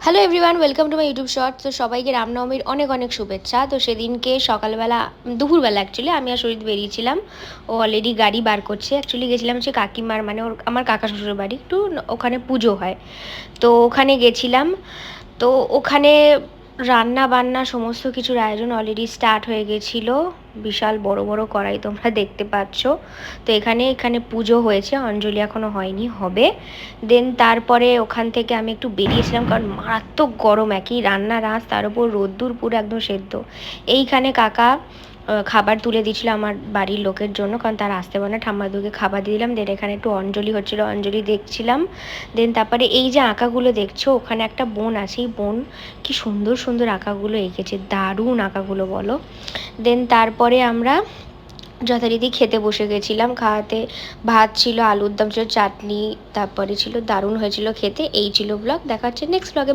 Hello everyone, welcome to my YouTube short. তো সবাইকে রামনবমীর অনেক অনেক শুভেচ্ছা। তো সেদিনকে সকালবেলা, দুপুরবেলা অ্যাকচুয়ালি আমি আর সুরিত বেরিয়েছিলাম। ও অলরেডি গাড়ি বার করছে। অ্যাকচুয়ালি গেছিলাম হচ্ছে কাকিমার, মানে আমার কাকা শ্বশুরের বাড়ি, একটু ওখানে পুজো হয়, তো ওখানে গেছিলাম। তো ওখানে রান্না বান্না সমস্ত কিছুর আয়োজন অলরেডি স্টার্ট হয়ে গেছিলো। বিশাল বড় বড় কড়াই তোমরা দেখতে পাচ্ছ। তো এখানে এখানে পুজো হয়েছে, অঞ্জলি এখনও হয়নি, হবে। দেন তারপরে ওখান থেকে আমি একটু বেরিয়েছিলাম, কারণ মারাত্মক গরম, একই রান্নার আঁচ, তার উপর রোদ্দুর পুরো একদম সেদ্ধ। এইখানে কাকা খাবার তুলে দিয়েছিল আমার বাড়ির লোকের জন্য, কারণ তার আসতে পারে না। ঠাম্মা দুকে খাবার দিয়ে দিলাম। দেন এখানে একটু অঞ্জলি হচ্ছিলো, অঞ্জলি দেখছিলাম। দেন তারপরে এই যে আঁকাগুলো দেখছো, ওখানে একটা বোন আছে, এই বোন কি সুন্দর সুন্দর আঁকাগুলো এঁকেছে, দারুণ আঁকাগুলো বলো। দেন তারপরে আমরা যথারীতি খেতে বসে গেছিলাম। খাওয়াতে ভাত ছিল, আলুর দম ছিল, চাটনি, তারপরে ছিল, দারুণ হয়েছিল খেতে। এই ছিল ব্লগ। দেখা হচ্ছে নেক্সট ব্লগে।